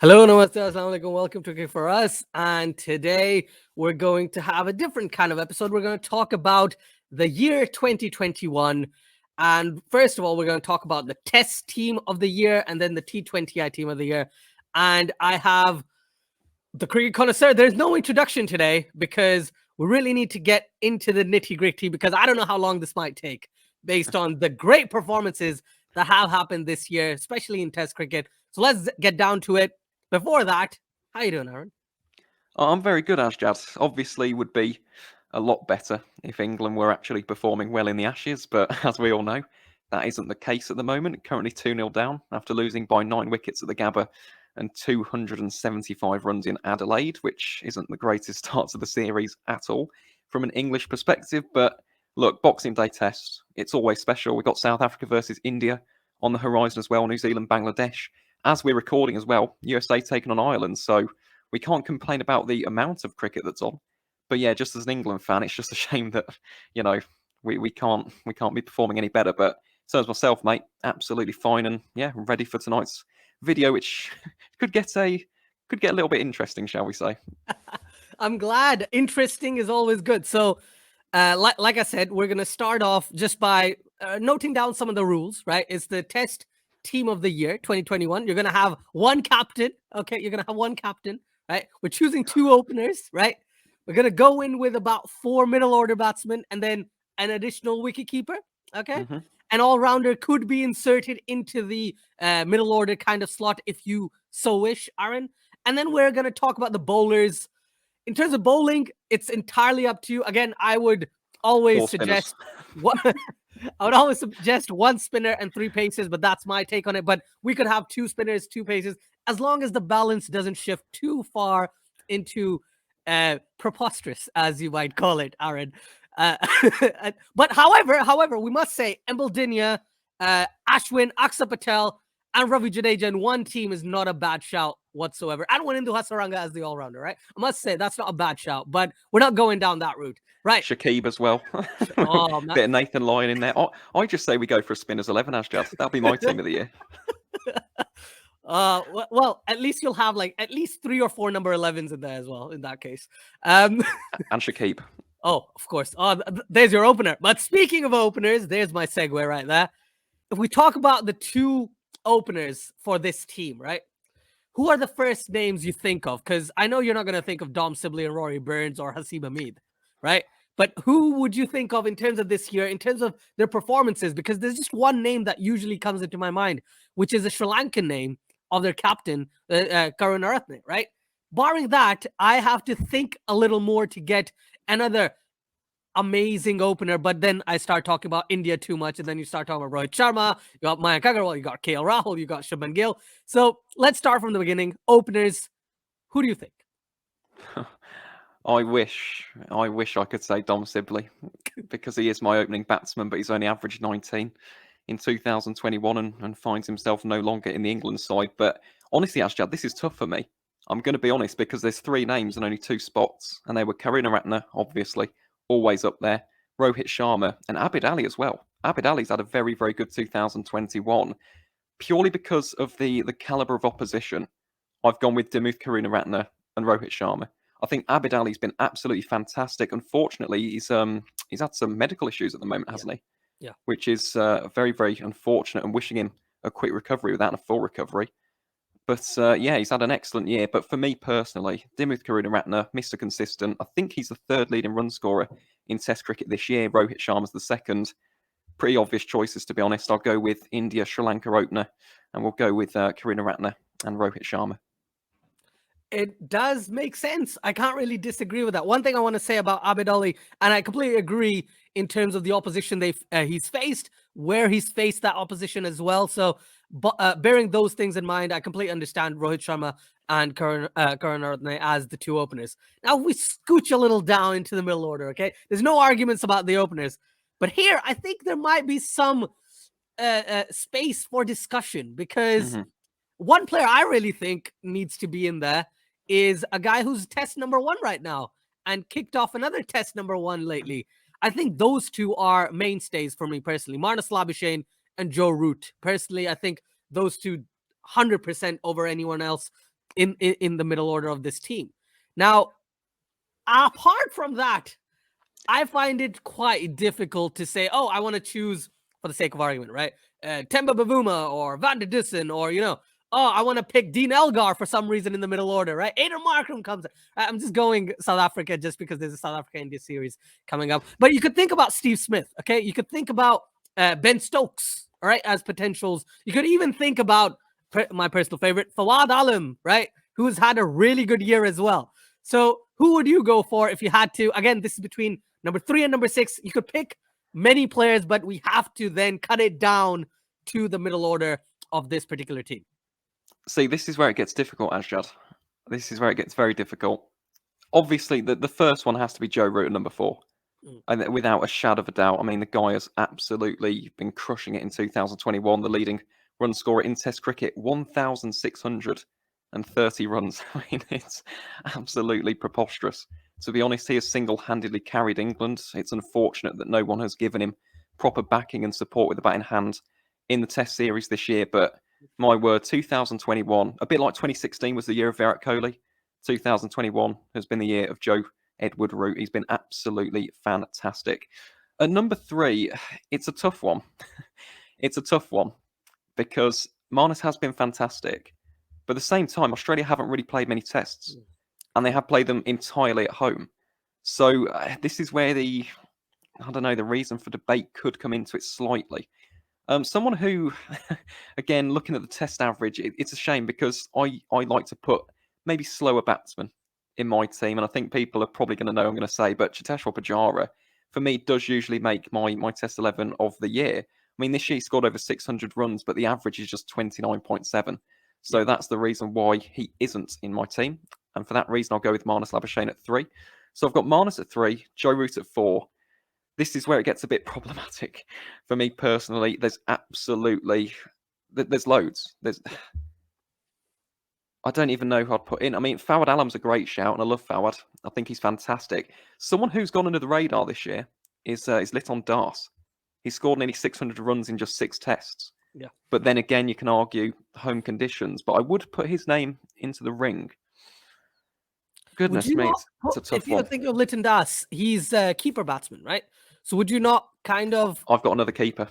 Hello, namaste, assalamu alaikum. Welcome to Cricket for Us. And today we're going to have a different kind of episode. We're going to talk about the year 2021. And first of all, we're going to talk about the Test team of the year and then the T20I team of the year. And I have the Cricket Connoisseur. There's no introduction today because we really need to get into the nitty-gritty because I don't know how long this might take based on the great performances that have happened this year, especially in Test cricket. So let's get down to it. Before that, how you doing, Aaron? I'm very good, Asjad. Obviously, would be a lot better if England were actually performing well in the Ashes, but as we all know, that isn't the case at the moment. Currently 2-0 down after losing by 9 wickets at the Gabba and 275 runs in Adelaide, which isn't the greatest start to the series at all from an English perspective. But look, Boxing Day test, it's always special. We've got South Africa versus India on the horizon as well, New Zealand, Bangladesh. As we're recording as well, USA taking on Ireland, so we can't complain about the amount of cricket that's on. But yeah, just as an England fan, it's just a shame that, we can't be performing any better. But so as myself, mate, absolutely fine, and yeah, ready for tonight's video, which could get a little bit interesting, shall we say. I'm glad. Interesting is always good. So like I said, we're going to start off just by noting down some of the rules, right? It's the Test team of the year 2021. You're going to have one captain. Okay, you're going to have one captain, right? We're choosing 2 openers, right? We're going to go in with about 4 middle order batsmen and then an additional wicketkeeper, okay? Mm-hmm. An all-rounder could be inserted into the middle order kind of slot if you so wish, Aaron. And then we're going to talk about the bowlers. In terms of bowling, it's entirely up to you. Again, I would always suggest one spinner and 3 paces, but that's my take on it. But we could have 2 spinners, 2 paces, as long as the balance doesn't shift too far into preposterous, as you might call it, Aaron. But however, we must say Embeldinia, Ashwin, Aksa Patel, and Ravi Jadeja in one team is not a bad shout whatsoever. And Wanindu Hasaranga as the all-rounder, right? I must say that's not a bad shout, but we're not going down that route, right? Shakib as well. Oh, bit of Nathan Lyon in there. I just say we go for a spinners 11, Asjad. That'll be my team of the year. Well, at least you'll have like at least 3 or 4 number 11s in there as well. In that case, and Shakib. Oh, of course. Oh, there's your opener. But speaking of openers, there's my segue right there. If we talk about the 2 openers for this team, right? Who are the first names you think of? Because I know you're not going to think of Dom Sibley and Rory Burns or Haseeb Hameed, right? But who would you think of in terms of this year, in terms of their performances? Because there's just one name that usually comes into my mind, which is a Sri Lankan name of their captain, Karunaratne, right? Barring that, I have to think a little more to get another amazing opener, but then I start talking about India too much, and then you start talking about Rohit Sharma, you got Mayank Agarwal, you got KL Rahul, you got Shubman Gill. So let's start from the beginning. Openers, who do you think? I wish I could say Dom Sibley because he is my opening batsman, but he's only averaged 19 in 2021 and finds himself no longer in the England side. But honestly, Asjad, this is tough for me. I'm going to be honest because there's 3 names and only 2 spots, and they were Karunaratne, obviously, always up there, Rohit Sharma, and Abid Ali as well. Abid Ali's had a very, very good 2021. Purely because of the calibre of opposition, I've gone with Dimuth Karunaratne and Rohit Sharma. I think Abid Ali's been absolutely fantastic. Unfortunately, he's had some medical issues at the moment, hasn't he? Yeah. Which is very, very unfortunate, and wishing him a quick recovery without a full recovery. But yeah, he's had an excellent year. But for me personally, Dimuth Karunaratne, Mr. Consistent. I think he's the 3rd leading run scorer in Test cricket this year. Rohit Sharma's the 2nd. Pretty obvious choices, to be honest. I'll go with India, Sri Lanka opener, and we'll go with Karunaratne and Rohit Sharma. It does make sense. I can't really disagree with that. One thing I want to say about Abid Ali, and I completely agree in terms of the opposition he's faced, where he's faced that opposition as well. So, bearing those things in mind, I completely understand Rohit Sharma and Karunaratne as the 2 openers. Now, we scooch a little down into the middle order, okay? There's no arguments about the openers. But here, I think there might be some space for discussion because one player I really think needs to be in there is a guy who's Test number 1 right now and kicked off another Test number 1 lately. I think those 2 are mainstays for me personally. Marnus Labuschagne and Joe Root. Personally, I think those 2 100% over anyone else in the middle order of this team. Now, apart from that, I find it quite difficult to say, oh, I want to choose, for the sake of argument, right? Temba Bavuma or Van der Dussen, or, oh, I want to pick Dean Elgar for some reason in the middle order, right? Aidan Markram comes. I'm just going South Africa just because there's a South Africa-India series coming up. But you could think about Steve Smith, okay? You could think about Ben Stokes, all right, as potentials. You could even think about my personal favorite, Fawad Alam, right? Who's had a really good year as well. So who would you go for if you had to? Again, this is between number 3 and number 6. You could pick many players, but we have to then cut it down to the middle order of this particular team. See, this is where it gets difficult, Asjad. This is where it gets very difficult. Obviously, the first one has to be Joe Root at number 4. And without a shadow of a doubt, I mean, the guy has absolutely been crushing it in 2021. The leading run scorer in Test cricket, 1,630 runs. I mean, it's absolutely preposterous. To be honest, he has single-handedly carried England. It's unfortunate that no one has given him proper backing and support with the bat in hand in the Test series this year. But my word, 2021, a bit like 2016 was the year of Virat Kohli. 2021 has been the year of Joe Edward Root. He's been absolutely fantastic. At number 3, it's a tough one. It's a tough one because Manus has been fantastic. But at the same time, Australia haven't really played many tests. And they have played them entirely at home. So this is where the reason for debate could come into it slightly. Someone who, again, looking at the test average, it's a shame because I like to put maybe slower batsmen in my team. And I think people are probably going to know what I'm going to say. But Cheteshwar Pujara, for me, does usually make my test 11 of the year. I mean, this year he scored over 600 runs, but the average is just 29.7. So that's the reason why he isn't in my team. And for that reason, I'll go with Marnus Labuschagne at 3. So I've got Marnus at 3, Joe Root at 4. This is where it gets a bit problematic for me personally. There's loads. I don't even know who I'd put in. I mean, Fawad Alam's a great shout, and I love Fawad. I think he's fantastic. Someone who's gone under the radar this year is Liton Das. He scored nearly 600 runs in just 6 tests. Yeah. But then again, you can argue home conditions. But I would put his name into the ring. Goodness me, it's a tough one. If you think of Liton Das, he's a keeper batsman, right? So would you not kind of... I've got another keeper.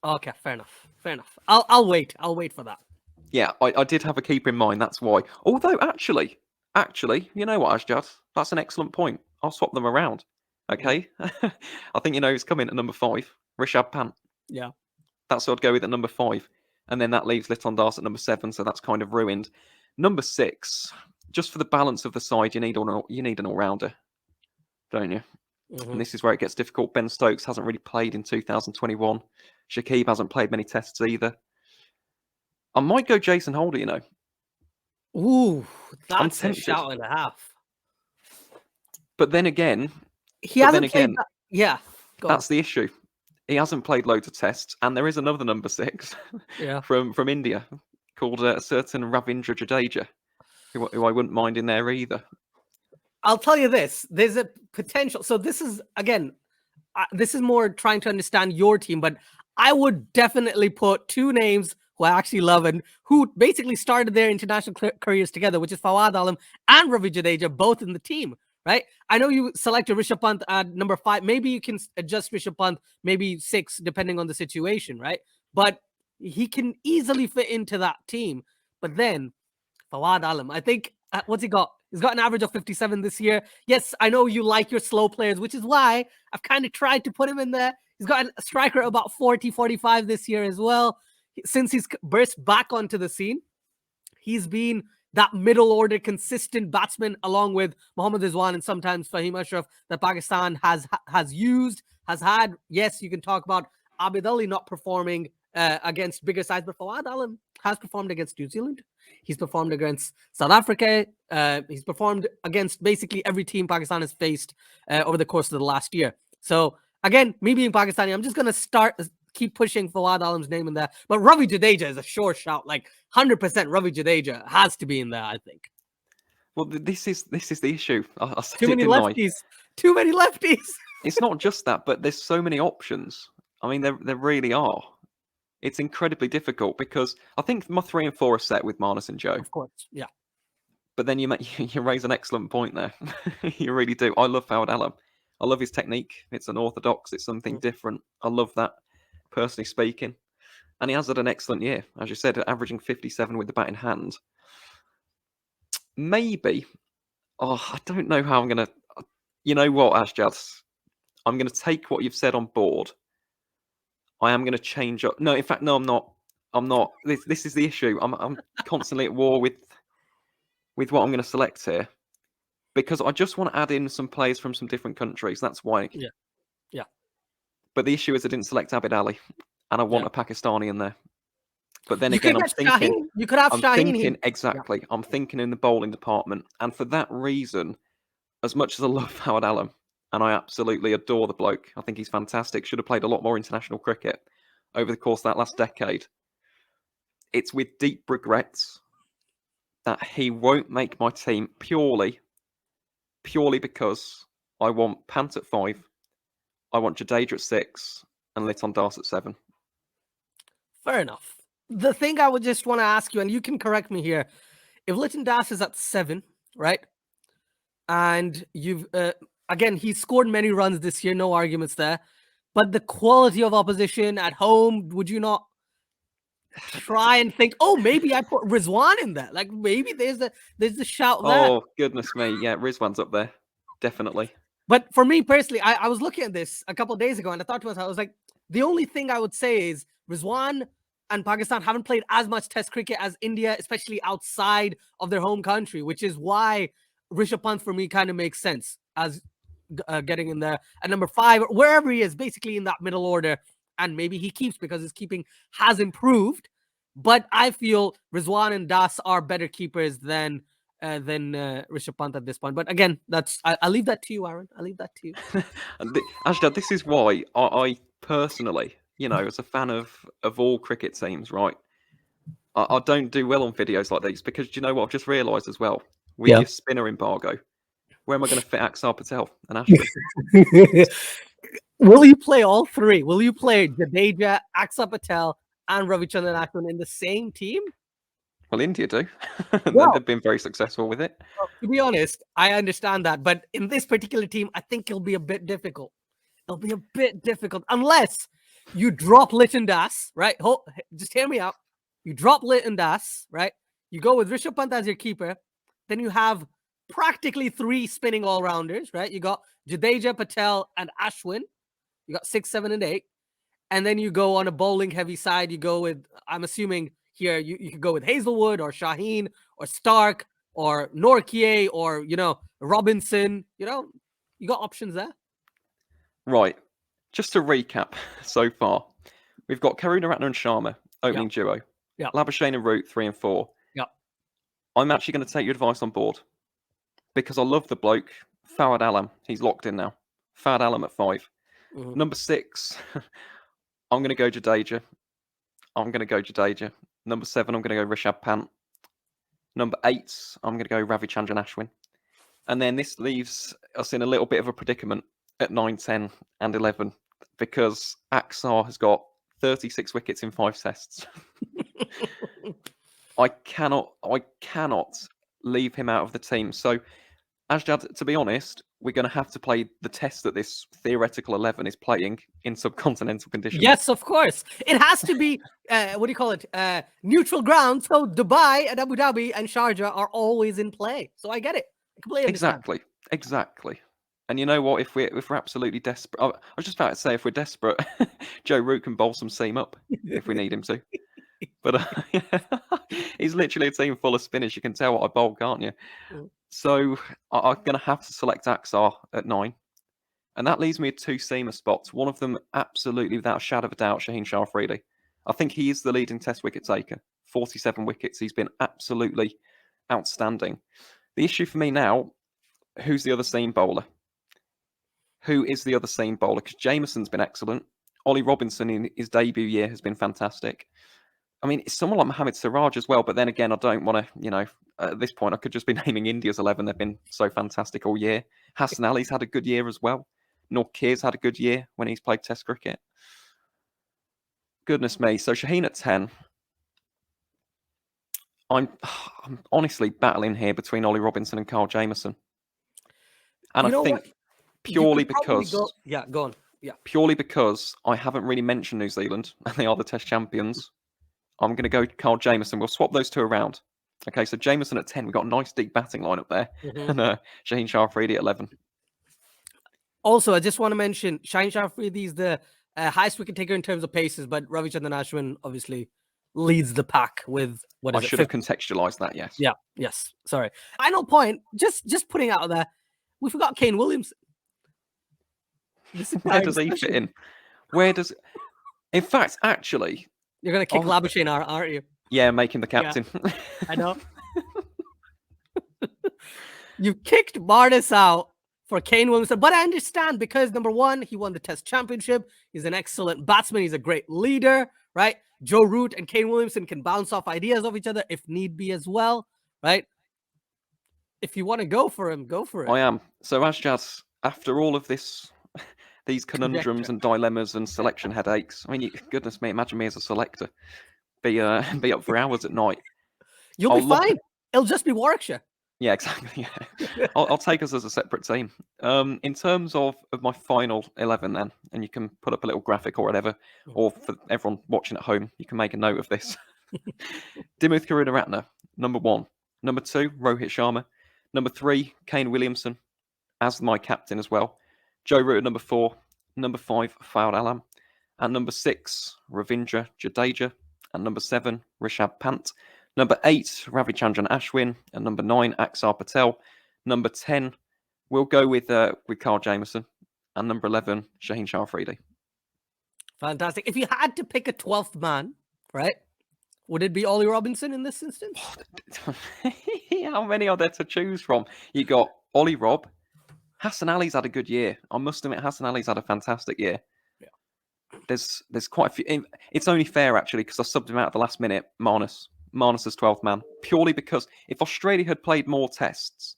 Okay, fair enough. I'll wait for that. Yeah, I did have a keeper in mind, that's why. Although, actually, you know what, Asjad? That's an excellent point. I'll swap them around. Okay? I think you know who's coming at number 5. Rishabh Pant. Yeah. That's what I'd go with at number 5. And then that leaves Liton Das at number 7, so that's kind of ruined. Number 6, just for the balance of the side, you need an all-rounder, don't you? Mm-hmm. And this is where it gets difficult. Ben Stokes hasn't really played in 2021. Shakib hasn't played many tests either. I might go Jason Holder, you know. Ooh, that's a shout and a half. But then again... Yeah. That's the issue. He hasn't played loads of tests, and there is another number 6 from India called a certain Ravindra Jadeja, who I wouldn't mind in there either. I'll tell you this. There's a potential. So this is, again, this is more trying to understand your team, but I would definitely put 2 names who I actually love and who basically started their international careers together, which is Fawad Alam and Ravi Jadeja, both in the team, right? I know you selected Rishabh Pant at number 5. Maybe you can adjust Rishabh Pant, maybe 6, depending on the situation, right? But he can easily fit into that team. But then Fawad Alam, I think, what's he got? He's got an average of 57 this year. Yes, I know you like your slow players, which is why I've kind of tried to put him in there. He's got a striker about 40, 45 this year as well. Since he's burst back onto the scene, he's been that middle order consistent batsman along with Mohammad Rizwan and sometimes Fahim Ashraf that Pakistan has had. Yes, you can talk about Abid Ali not performing against bigger sides, but Fawad Alam has performed against New Zealand. He's performed against South Africa. He's performed against basically every team Pakistan has faced over the course of the last year. So again, me being Pakistani, I'm just going to keep pushing Fawad Alam's name in there. But Ravi Jadeja is a sure shout. Like 100% Ravi Jadeja has to be in there, I think. Well, this is the issue. I said Too many lefties. Too many lefties. It's not just that, but there's so many options. I mean, there really are. It's incredibly difficult because I think my 3 and 4 are set with Manus and Joe. Of course, yeah. But then you raise an excellent point there. You really do. I love Fawad Alam. I love his technique. It's unorthodox. It's something different. I love that, personally speaking. And he has had an excellent year, as you said, averaging 57 with the bat in hand. Maybe. I don't know how I'm going to... You know what, Asjad? I'm going to take what you've said on board. I am going to change up. No, in fact, no, I'm not. I'm not. This is the issue. I'm constantly at war with what I'm going to select here, because I just want to add in some players from some different countries. That's why. Yeah. But the issue is I didn't select Abid Ali, and I want a Pakistani in there. But then You again, could I'm get thinking. Shaheen. You could have I'm Shaheen thinking here. exactly. I'm thinking in the bowling department, and for that reason, as much as I love Howard Allen, and I absolutely adore the bloke, I think he's fantastic. Should have played a lot more international cricket over the course of that last decade. It's with deep regrets that he won't make my team purely because I want Pant at 5, I want Jadeja at 6, and Liton Das at 7. Fair enough. The thing I would just want to ask you, and you can correct me here, if Liton Das is at 7, right? And you've again, he's scored many runs this year, no arguments there. But the quality of opposition at home, would you not try and think, oh, maybe I put Rizwan in there? Like maybe there's the shout there. Oh, goodness me. Yeah, Rizwan's up there. Definitely. But for me personally, I was looking at this a couple of days ago and I thought to myself, I was like, the only thing I would say is Rizwan and Pakistan haven't played as much Test cricket as India, especially outside of their home country, which is why Rishabh Pant for me kind of makes sense as getting in there at number 5, or wherever he is, basically in that middle order. And maybe he keeps because his keeping has improved. But I feel Rizwan and Das are better keepers than Rishabh Pant at this point. But again, I'll leave that to you, Aaron. I'll leave that to you. Ashdad, this is why I personally, as a fan of all cricket teams, right, I don't do well on videos like these because, do you know what I've just realised as well? With your spinner embargo, where am I going to fit Axar Patel and Ashwin? Will you play all 3? Will you play Jadeja, Axar Patel, and Ravichandran Ashwin in the same team? Well, India do. Well, they've been very successful with it. Well, to be honest, I understand that. But in this particular team, I think it'll be a bit difficult. It'll be a bit difficult unless you drop Liton Das, right? Just hear me out. You drop Liton Das, right? You go with Rishabh Pant as your keeper. Then you have practically 3 spinning all-rounders, right? You got Jadeja, Patel, and Ashwin. You got 6, 7, and 8. And then you go on a bowling-heavy side. You go with, I'm assuming here, you could go with Hazelwood or Shaheen or Stark or Nortje or, Robinson. You got options there. Right. Just to recap so far, we've got Karunaratne and Sharma, opening duo. Yeah. Labuschagne and Root, 3 and 4. Yeah. I'm actually going to take your advice on board because I love the bloke. Fawad Alam, he's locked in now. Fawad Alam at 5. Mm-hmm. Number 6, I'm going to go Jadeja. Number 7, I'm going to go Rishabh Pant. Number 8, I'm going to go Ravichandran Ashwin. And then this leaves us in a little bit of a predicament at 9, 10, and 11 because Axar has got 36 wickets in 5 tests. I cannot leave him out of the team. So, Asjad, to be honest, we're going to have to play the test that this theoretical 11 is playing in subcontinental conditions. Yes, of course. It has to be, neutral ground. So Dubai and Abu Dhabi and Sharjah are always in play. So I get it. I completely understand. Exactly. And you know what? If we're absolutely desperate, I was just about to say, if we're desperate, Joe Root can bowl some seam up if we need him to. But he's literally a team full of spinners. You can tell what I bowl, can't you? So I'm going to have to select Axar at 9. And that leaves me with 2 seamer spots. One of them, absolutely, without a shadow of a doubt, Shaheen Shah Afridi. I think he is the leading Test wicket taker. 47 wickets. He's been absolutely outstanding. The issue for me now, who's the other seam bowler? Who is the other seam bowler? Because Jameson's been excellent. Ollie Robinson in his debut year has been fantastic. I mean, it's someone like Mohammad Siraj as well. But then again, I don't want to, at this point, I could just be naming India's 11. They've been so fantastic all year. Hassan Ali's had a good year as well. Nortje's had a good year when he's played Test cricket. Goodness me. So Shaheen at 10. I'm honestly battling here between Ollie Robinson and Carl Jamieson. And You I know think what? purely You could probably because go on. Yeah. purely because I haven't really mentioned New Zealand and they are the Test champions, I'm going to go Carl Jamieson. We'll swap those two around. Okay, so Jamieson at 10. We've got a nice deep batting lineup there. Mhm. And Shaheen Shah Afridi at 11. Also, I just want to mention Shaheen Shah Afridi is the highest wicket taker in terms of paces, but Ravichandran Ashwin obviously leads the pack with I should have contextualised that, yes. Yeah, yes. Sorry. Final point, just putting out there, we forgot Cain Williams. Where does he fit in? Where does... In fact, actually... You're going to kick Labuschagne, aren't you? Yeah, making the captain. Yeah, I know. You've kicked Manus out for Cain Williamson, but I understand because, number one, he won the Test championship. He's an excellent batsman. He's a great leader, right? Joe Root and Cain Williamson can bounce off ideas of each other if need be as well, right? If you want to go for him, go for it. I am. So, Asjaz, after all of this... These conundrums and dilemmas and selection headaches. I mean, goodness me, imagine me as a selector. Be up for hours at night. You'll be fine. It'll just be Warwickshire. Yeah, exactly. Yeah. I'll take us as a separate team. In terms of my final 11 then, and you can put up a little graphic or whatever, or for everyone watching at home, you can make a note of this. Dimuth Karunaratne, number 1. Number 2, Rohit Sharma. Number 3, Cain Williamson, as my captain as well. Joe Root at number 4, number 5, Fawad Alam, and number 6, Ravindra Jadeja, and number 7, Rishabh Pant, number 8, Ravichandran Ashwin, and number 9, Axar Patel. Number 10, we'll go with Carl Jamieson, and number 11, Shaheen Shah Afridi. Fantastic. If you had to pick a 12th man, right, would it be Ollie Robinson in this instance? How many are there to choose from? You got Ollie Rob. Hassan Ali's had a good year. I must admit, Hassan Ali's had a fantastic year. Yeah. There's quite a few. It's only fair, actually, because I subbed him out at the last minute, Manus as 12th man, purely because if Australia had played more tests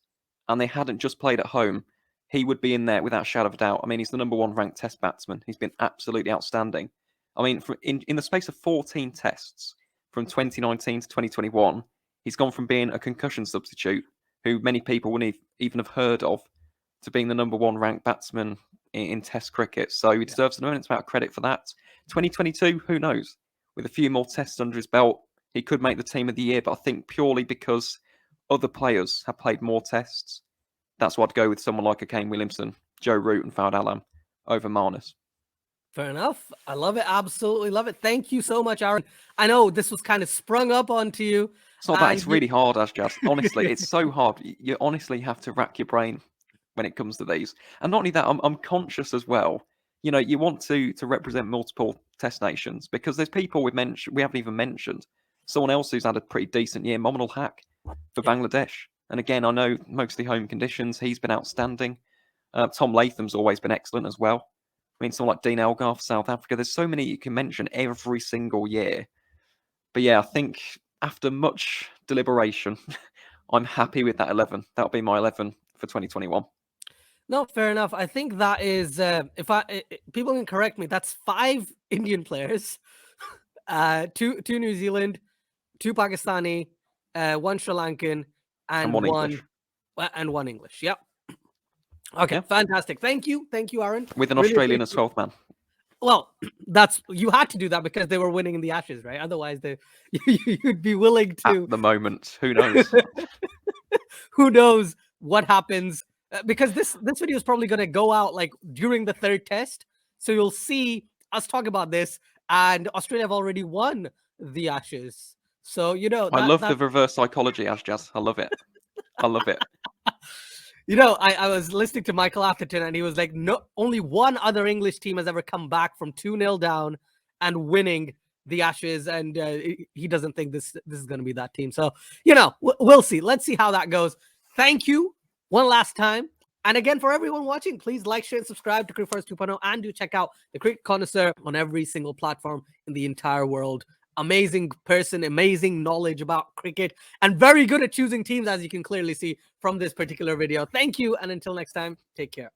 and they hadn't just played at home, he would be in there without a shadow of a doubt. I mean, he's the number 1 ranked test batsman. He's been absolutely outstanding. I mean, in the space of 14 tests, from 2019 to 2021, he's gone from being a concussion substitute, who many people wouldn't even have heard of, to being the number 1 ranked batsman in Test cricket. So he deserves an immense amount of credit for that. 2022, who knows? With a few more tests under his belt, he could make the team of the year. But I think purely because other players have played more tests, that's why I'd go with someone like a Cain Williamson, Joe Root and Fawad Alam over Manus. Fair enough. I love it. Absolutely love it. Thank you so much, Aaron. I know this was kind of sprung up onto you. It's not that. It's really hard, Asjad. Honestly, it's so hard. You honestly have to rack your brain when it comes to these. And not only that, I'm conscious as well. You know, you want to represent multiple test nations because there's people we haven't even mentioned. Someone else who's had a pretty decent year, Mominul Haq for Bangladesh. And again, I know mostly home conditions. He's been outstanding. Tom Latham's always been excellent as well. I mean, someone like Dean Elgar for South Africa. There's so many you can mention every single year. But yeah, I think after much deliberation, I'm happy with that 11. That'll be my 11 for 2021. No, fair enough. I think that is, people can correct me, that's 5 Indian players, 2 New Zealand, 2 Pakistani, 1 Sri Lankan, and one English. And 1 English. Yep. Okay, yeah. Fantastic. Thank you, Aaron. With an Australian as 12th man. Well, you had to do that because they were winning in the Ashes, right? Otherwise, you'd be willing to. At the moment, who knows? Who knows what happens? Because this video is probably going to go out like during the 3rd test, so you'll see us talk about this. And Australia have already won the Ashes, so you know. I love the reverse psychology, Asjaz. I love it. I love it. You know, I was listening to Michael Atherton, and he was like, "No, only one other English team has ever come back from 2-0 down and winning the Ashes, and he doesn't think this is going to be that team." So, you know, we'll see. Let's see how that goes. Thank you one last time. And again, for everyone watching, please like, share, and subscribe to Cricket First 2.0, and do check out the Cricket Connoisseur on every single platform in the entire world. Amazing person, amazing knowledge about cricket, and very good at choosing teams, as you can clearly see from this particular video. Thank you, and until next time, take care.